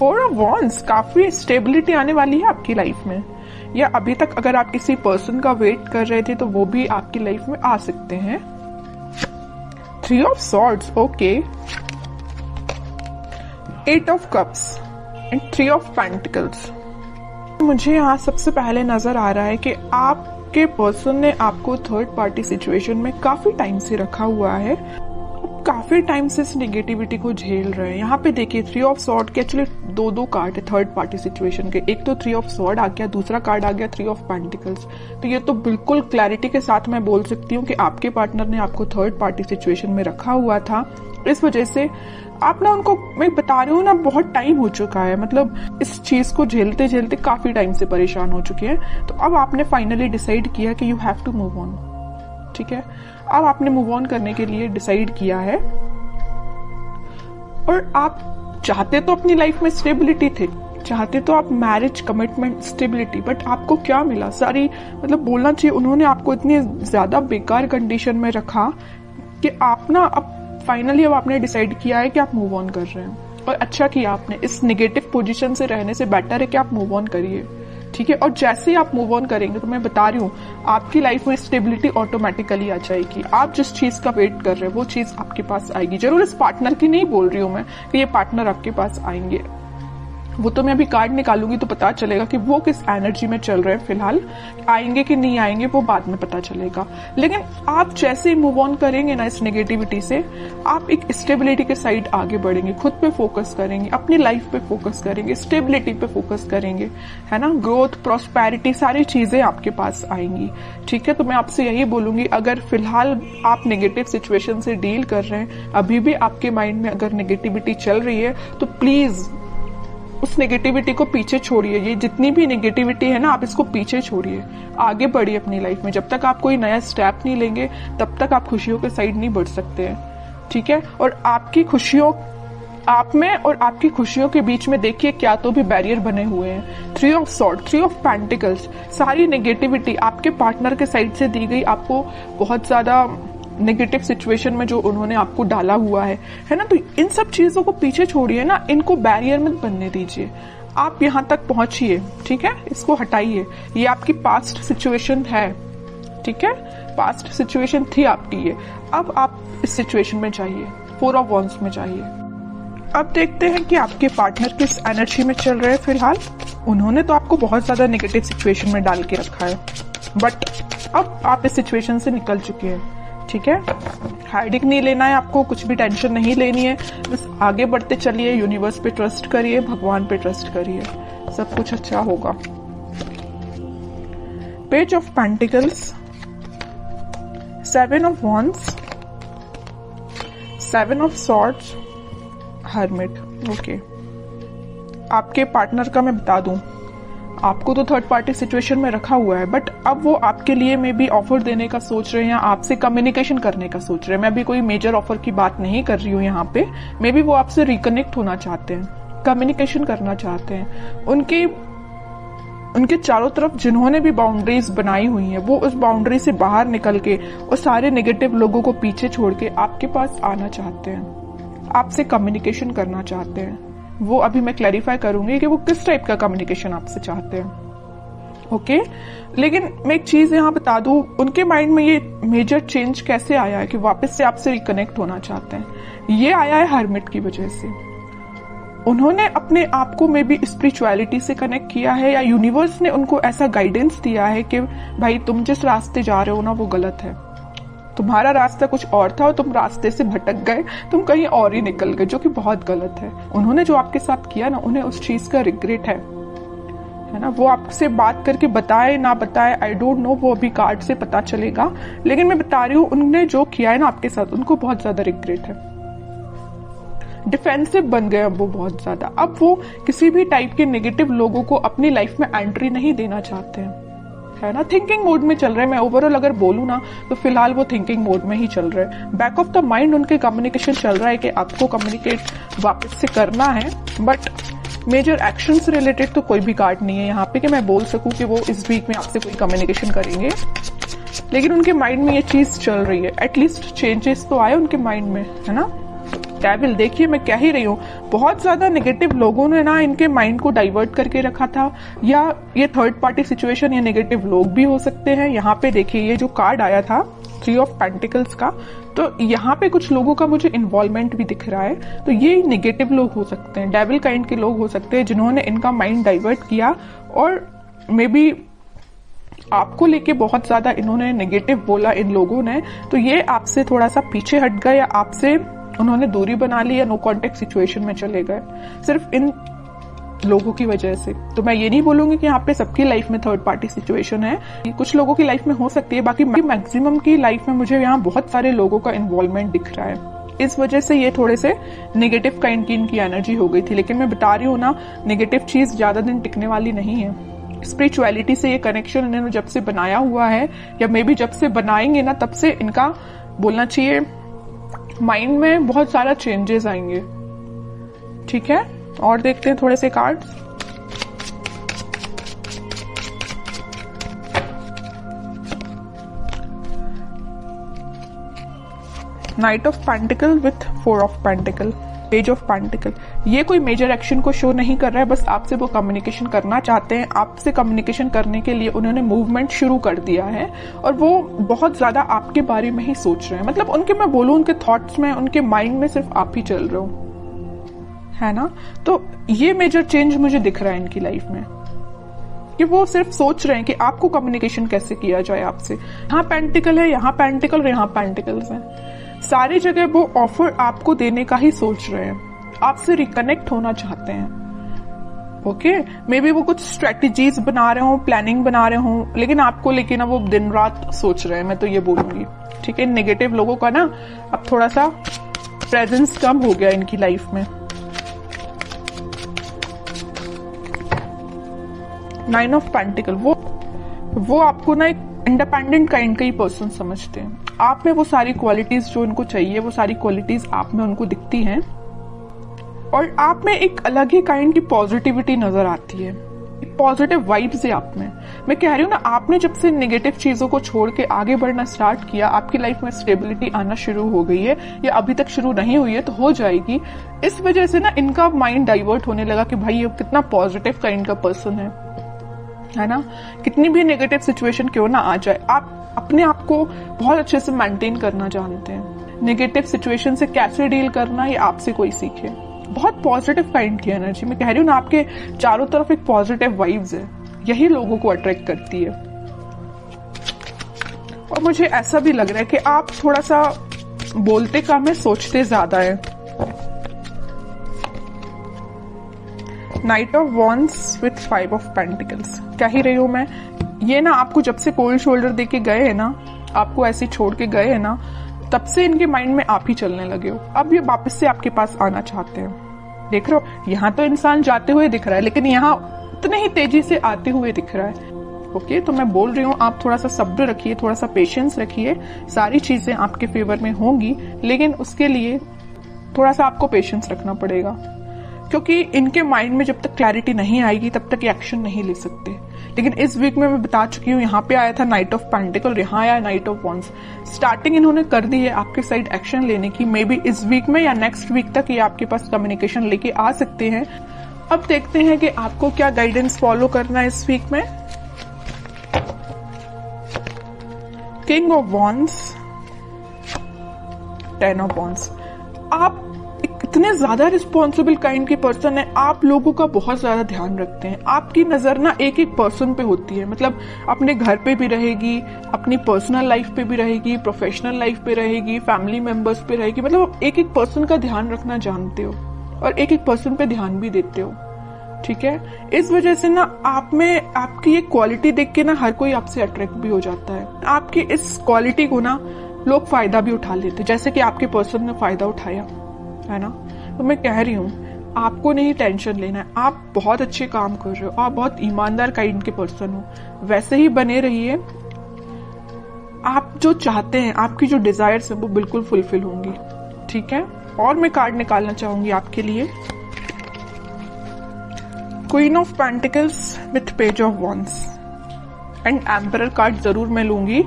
4 of wands, काफी stability आने वाली है आपकी लाइफ में, या अभी तक अगर आप किसी पर्सन का वेट कर रहे थे तो वो भी आपकी लाइफ में आ सकते हैं। 3 of swords, okay. 8 of cups and 3 of pentacles. मुझे यहाँ सबसे पहले नजर आ रहा है कि आपके पर्सन ने आपको थर्ड पार्टी सिचुएशन में काफी टाइम से रखा हुआ है, काफी टाइम से इस नेगेटिविटी को झेल रहे हैं। यहाँ पे देखिए 3 ऑफ सॉर्ड के एक्चुअली दो कार्ड है थर्ड पार्टी सिचुएशन के, एक तो 3 ऑफ सॉर्ड आ गया, दूसरा कार्ड आ गया 3 ऑफ पेंटिकल्स। तो ये तो बिल्कुल क्लैरिटी के साथ मैं बोल सकती हूँ कि आपके पार्टनर ने आपको थर्ड पार्टी सिचुएशन में रखा हुआ था। इस वजह से आप ना उनको, मैं बता रही हूँ ना, बहुत टाइम हो चुका है, मतलब इस चीज को झेलते झेलते काफी टाइम से परेशान हो चुके हैं। तो अब आपने फाइनली डिसाइड किया कि you have to move on, ठीक है। अब आपने मूव ऑन करने के लिए डिसाइड किया है, और आप चाहते तो अपनी लाइफ में स्टेबिलिटी थे, चाहते तो आप मैरिज, कमिटमेंट, स्टेबिलिटी, बट आपको क्या मिला? सारी, मतलब बोलना चाहिए उन्होंने आपको इतनी ज्यादा बेकार कंडीशन में रखा कि आप ना अब फाइनली अब आपने डिसाइड किया है कि आप मूव ऑन कर रहे हैं। और अच्छा किया आपने, इस नेगेटिव पोजीशन से रहने से बेटर है कि आप मूव ऑन करिए, ठीक है। और जैसे ही आप मूव ऑन करेंगे तो मैं बता रही हूँ आपकी लाइफ में स्टेबिलिटी ऑटोमेटिकली आ जाएगी। आप जिस चीज का वेट कर रहे हैं वो चीज आपके पास आएगी। जरूर इस पार्टनर की नहीं बोल रही हूँ मैं कि ये पार्टनर आपके पास आएंगे, वो तो मैं अभी कार्ड निकालूंगी तो पता चलेगा कि वो किस एनर्जी में चल रहे हैं फिलहाल, आएंगे कि नहीं आएंगे वो बाद में पता चलेगा। लेकिन आप जैसे ही मूव ऑन करेंगे ना इस नेगेटिविटी से, आप एक स्टेबिलिटी के साइड आगे बढ़ेंगे, खुद पे फोकस करेंगे, अपनी लाइफ पे फोकस करेंगे, स्टेबिलिटी पे फोकस करेंगे, है ना। ग्रोथ, प्रॉस्पेरिटी, सारी चीजें आपके पास आएंगी, ठीक है। तो मैं आपसे यही बोलूंगी, अगर फिलहाल आप नेगेटिव सिचुएशन से डील कर रहे हैं, अभी भी आपके माइंड में अगर नेगेटिविटी चल रही है, तो प्लीज उस नेगेटिविटी को पीछे छोड़िए। ये जितनी भी नेगेटिविटी है ना, आप इसको पीछे छोड़िए, आगे बढ़िए अपनी लाइफ में। जब तक आप कोई नया स्टेप नहीं लेंगे तब तक आप खुशियों के साइड नहीं बढ़ सकते हैं, ठीक है। और आपकी खुशियों, आप में और आपकी खुशियों के बीच में देखिए क्या तो भी बैरियर बने हुए हैं। 3 ऑफ सॉर्ड, 3 ऑफ पेंटिकल्स, सारी नेगेटिविटी आपके पार्टनर के साइड से दी गई, आपको बहुत ज्यादा नेगेटिव सिचुएशन में जो उन्होंने आपको डाला हुआ है ना। तो इन सब चीजों को पीछे छोड़िए ना, इनको बैरियर मत बनने दीजिए। आप यहाँ तक पहुंचिए, ठीक है, इसको हटाइए। ये आपकी पास्ट सिचुएशन है, ठीक है, पास्ट सिचुएशन थी आपकी ये। अब आप इस सिचुएशन में जाइए, 4 ऑफ वॉन्ड्स में जाइए। अब देखते हैं कि आपके पार्टनर किस एनर्जी में चल रहे हैं फिलहाल। उन्होंने तो आपको बहुत ज्यादा नेगेटिव सिचुएशन में डाल के रखा है, बट अब आप इस सिचुएशन से निकल चुके हैं, ठीक है। हाइडिंग नहीं लेना है आपको, कुछ भी टेंशन नहीं लेनी है, बस आगे बढ़ते चलिए, यूनिवर्स पे ट्रस्ट करिए, भगवान पे ट्रस्ट करिए, सब कुछ अच्छा होगा। Page of pentacles, 7 of wands, 7 of swords, hermit, okay. आपके पार्टनर का मैं बता दूं, आपको तो थर्ड पार्टी सिचुएशन में रखा हुआ है, बट अब वो आपके लिए मे बी ऑफर देने का सोच रहे हैं या आपसे कम्युनिकेशन करने का सोच रहे हैं। मैं अभी कोई मेजर ऑफर की बात नहीं कर रही हूँ यहाँ पे, मे बी वो आपसे रिकनेक्ट होना चाहते हैं, कम्युनिकेशन करना चाहते हैं। उनके चारों तरफ जिन्होंने भी बाउंड्रीज बनाई हुई हैं, वो उस बाउंड्री से बाहर निकल के और सारे नेगेटिव लोगों को पीछे छोड़ के आपके पास आना चाहते हैं, आपसे कम्युनिकेशन करना चाहते हैं। वो अभी मैं क्लैरिफाई करूंगी कि वो किस टाइप का कम्युनिकेशन आपसे चाहते हैं, ओके। लेकिन मैं एक चीज यहाँ बता दूं, उनके माइंड में ये मेजर चेंज कैसे आया है कि वापस से आपसे रिकनेक्ट होना चाहते हैं। ये आया है हर्मिट की वजह से। उन्होंने अपने आप को मे बी स्पिरिचुअलिटी से कनेक्ट किया है, या यूनिवर्स ने उनको ऐसा गाइडेंस दिया है कि भाई तुम जिस रास्ते जा रहे हो ना वो गलत है, तुम्हारा रास्ता कुछ और था और तुम रास्ते से भटक गए, तुम कहीं और ही निकल गए, जो कि बहुत गलत है। उन्होंने जो आपके साथ किया ना, उन्हें उस चीज का रिग्रेट है ना। वो आपसे बात करके बताए ना बताए, आई डोंट नो, वो अभी कार्ड से पता चलेगा। लेकिन मैं बता रही हूँ, उन्होंने जो किया है ना आपके साथ, उनको बहुत ज्यादा रिग्रेट है। डिफेंसिव बन गए अब वो बहुत ज्यादा। अब वो किसी भी टाइप के नेगेटिव लोगों को अपनी लाइफ में एंट्री नहीं देना चाहते हैं, है ना। थिंकिंग मोड में चल रहे हैं। मैं ओवरऑल अगर बोलूं ना तो फिलहाल वो थिंकिंग मोड में ही चल रहे हैं। बैक ऑफ द माइंड उनके कम्युनिकेशन चल रहा है कि आपको कम्युनिकेट वापस से करना है, बट मेजर एक्शन से रिलेटेड तो कोई भी कार्ड नहीं है यहाँ पे कि मैं बोल सकूं कि वो इस वीक में आपसे कोई कम्युनिकेशन करेंगे। लेकिन उनके माइंड में ये चीज चल रही है, एटलीस्ट चेंजेस तो आए उनके माइंड में, है ना। डेविल, देखिए मैं कह ही रही हूँ, बहुत ज्यादा नेगेटिव लोगों ने ना इनके माइंड को डाइवर्ट करके रखा था, या ये थर्ड पार्टी सिचुएशन या नेगेटिव लोग भी हो सकते हैं। यहाँ पे देखिए ये जो कार्ड आया था 3 ऑफ पेंटिकल्स का, तो यहाँ पे कुछ लोगों का मुझे इन्वॉल्वमेंट भी दिख रहा है। तो ये नेगेटिव लोग हो सकते हैं, डेविल काइंड के लोग हो सकते हैं जिन्होंने इनका माइंड डाइवर्ट किया, और मे बी आपको लेके बहुत ज्यादा इन्होंने नेगेटिव बोला इन लोगों ने, तो ये आपसे थोड़ा सा पीछे हट गए, या आपसे उन्होंने दूरी बना ली, या नो कॉन्टेक्ट सिचुएशन में चले गए सिर्फ इन लोगों की वजह से। तो मैं ये नहीं बोलूंगी कि यहाँ पे सबकी लाइफ में थर्ड पार्टी सिचुएशन है, कुछ लोगों की लाइफ में हो सकती है, बाकी मैक्सिमम की लाइफ में मुझे यहाँ बहुत सारे लोगों का इन्वॉल्वमेंट दिख रहा है। इस वजह से ये थोड़े से नेगेटिव काइंड की इनकी एनर्जी हो गई थी। लेकिन मैं बता रही हूँ ना, नेगेटिव चीज ज्यादा दिन टिकने वाली नहीं है। स्पिरिचुअलिटी से ये कनेक्शन इन्होंने जब से बनाया हुआ है, या मे बी जब से बनाएंगे ना, तब से इनका बोलना चाहिए माइंड में बहुत सारा चेंजेस आएंगे। ठीक है, और देखते हैं थोड़े से cards. Night of pentacle with 4 of pentacle, page of pentacle. ये कोई मेजर एक्शन को शो नहीं कर रहा है, बस आपसे वो कम्युनिकेशन करना चाहते हैं। आपसे कम्युनिकेशन करने के लिए उन्होंने मूवमेंट शुरू कर दिया है, और वो बहुत ज्यादा आपके बारे में ही सोच रहे हैं। मतलब उनके, मैं बोलूं, उनके थॉट्स में, उनके माइंड में सिर्फ आप ही चल रहे हो, है ना। तो ये मेजर चेंज मुझे दिख रहा है इनकी लाइफ में, कि वो सिर्फ सोच रहे हैं कि आपको कम्युनिकेशन कैसे किया जाए आपसे। यहाँ पेंटिकल है, यहाँ पेंटिकल और यहाँ पेंटिकल्स हैं। सारी जगह वो ऑफर आपको देने का ही सोच रहे हैं, आपसे रिकनेक्ट होना चाहते हैं। ओके, मे बी वो कुछ स्ट्रेटेजीज बना रहे हो, प्लानिंग बना रहे हो, लेकिन आपको लेके ना वो दिन रात सोच रहे हैं, मैं तो ये बोलूंगी। ठीक है, नेगेटिव लोगों का ना अब थोड़ा सा प्रेजेंस कम हो गया इनकी लाइफ में। 9 ऑफ पेंटिकल, वो आपको ना एक इंडिपेंडेंट काइंड का ही पर्सन समझते हैं। आप में वो सारी क्वालिटीज जो उनको चाहिए, वो सारी क्वालिटीज आप में उनको दिखती हैं, और आप में एक अलग ही काइंड की पॉजिटिविटी नजर आती है, पॉजिटिव वाइब्स है आप में। मैं कह रही हूँ ना, आपने जब से नेगेटिव चीजों को छोड़ के आगे बढ़ना स्टार्ट किया, आपकी लाइफ में स्टेबिलिटी आना शुरू हो गई है, या अभी तक शुरू नहीं हुई है तो हो जाएगी। इस वजह से ना इनका माइंड डाइवर्ट होने लगा कि भाई ये कितना पॉजिटिव काइंड का पर्सन है ना। कितनी भी नेगेटिव सिचुएशन क्यों ना आ जाए, आप अपने आप को बहुत अच्छे से मेंटेन करना जानते हैं। नेगेटिव सिचुएशन से कैसे डील करना, ये आपसे कोई सीखे। बहुत पॉजिटिव काइंड की एनर्जी, मैं कह रही हूँ ना, आपके चारों तरफ एक पॉजिटिव वाइब्स है, यही लोगों को अट्रैक्ट करती है। और मुझे ऐसा भी लग रहा है कि आप थोड़ा सा बोलते कम है, सोचते ज्यादा है। Night of wands with 5 of pentacles, कह ही रही हूं मैं, ये ना आपको जब से कोल्ड शोल्डर देके गए हैं ना, आपको ऐसे छोड़ के गए हैं ना, तब से इनके माइंड में आप ही चलने लगे हो। अब ये वापस से आपके पास आना चाहते हैं। देख रहे हो, यहाँ तो इंसान जाते हुए दिख रहा है, लेकिन यहाँ उतने ही तेजी से आते हुए दिख रहा है। ओके, तो मैं बोल रही हूँ, आप थोड़ा सा सब्र रखिए, थोड़ा सा पेशेंस रखिए, सारी चीजें आपके फेवर में होंगी, लेकिन उसके लिए थोड़ा सा आपको पेशेंस रखना पड़ेगा, क्योंकि इनके माइंड में जब तक क्लैरिटी नहीं आएगी तब तक ये एक्शन नहीं ले सकते। लेकिन इस वीक में मैं बता चुकी हूँ, यहाँ पे आया था नाइट ऑफ पेंटिकल, यहाँ आया नाइट ऑफ वॉन्ड्स। स्टार्टिंग इन्होंने कर दी है आपके साइड एक्शन लेने की। मे बी इस वीक में या नेक्स्ट वीक तक ये आपके पास कम्युनिकेशन लेके आ सकते हैं। अब देखते हैं कि आपको क्या गाइडेंस फॉलो करना है इस वीक में। King of wands, 10 of wands. आप इतने ज्यादा रिस्पॉन्सिबल काइंड के पर्सन है, आप लोगों का बहुत ज्यादा ध्यान रखते हैं। आपकी नजर ना एक एक पर्सन पे होती है, मतलब अपने घर पे भी रहेगी, अपनी पर्सनल लाइफ पे भी रहेगी, प्रोफेशनल लाइफ पे रहेगी, फैमिली मेंबर्स पे रहेगी। मतलब एक एक पर्सन का ध्यान रखना जानते हो, और एक एक पर्सन पे ध्यान भी देते हो। ठीक है, इस वजह से ना आप में आपकी ये क्वालिटी देख के ना हर कोई आपसे अट्रैक्ट भी हो जाता है। आपकी इस क्वालिटी को ना लोग फायदा भी उठा लेते, जैसे कि आपके पर्सन ने फायदा उठाया है ना। तो मैं कह रही हूँ, आपको नहीं टेंशन लेना है, आप बहुत अच्छे काम कर रहे हो, आप बहुत ईमानदार काइंड के पर्सन हो, वैसे ही बने रहिए। आप जो चाहते हैं, आपकी जो डिजायर्स है वो बिल्कुल फुलफिल होंगी। ठीक है, और मैं कार्ड निकालना चाहूंगी आपके लिए, queen of pentacles with page of wands and emperor card जरूर मैं लूंगी।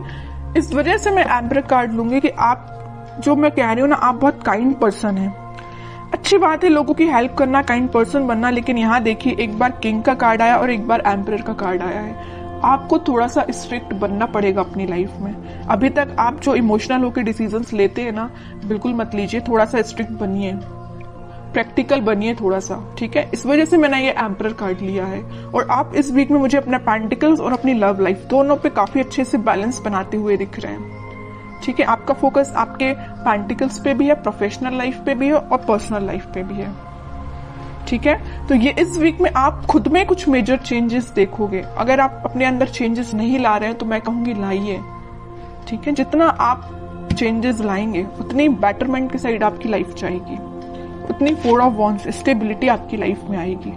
इस वजह से मैं एम्परर कार्ड लूंगी कि आप, जो मैं कह रही हूँ ना, आप बहुत काइंड पर्सन है, अच्छी बात है लोगों की हेल्प करना, काइंड पर्सन बनना, लेकिन यहाँ देखिए एक बार किंग का कार्ड आया और एक बार एम्परर का कार्ड आया है। आपको थोड़ा सा स्ट्रिक्ट बनना पड़ेगा अपनी लाइफ में। अभी तक आप जो इमोशनल होकर डिसीजंस लेते हैं ना, बिल्कुल मत लीजिए, थोड़ा सा स्ट्रिक्ट बनिए, प्रैक्टिकल बनिए थोड़ा सा, ठीक है। इस वजह से मैंने ये एम्परर कार्ड लिया है। और आप इस वीक में मुझे अपने पेंटिकल्स और अपनी लव लाइफ दोनों पे काफी अच्छे से बैलेंस बनाते हुए दिख रहे हैं, ठीक है। आपका फोकस आपके पेंटिकल्स पे भी है, प्रोफेशनल लाइफ पे भी है और पर्सनल लाइफ पे भी है, ठीक है। तो ये इस वीक में आप खुद में कुछ मेजर चेंजेस देखोगे। अगर आप अपने अंदर चेंजेस नहीं ला रहे हैं तो मैं कहूंगी लाइए, ठीक है। जितना आप चेंजेस लाएंगे उतनी बेटरमेंट की साइड आपकी लाइफ जाएगी, उतनी 4 ऑफ वॉन्ड्स स्टेबिलिटी आपकी लाइफ में आएगी।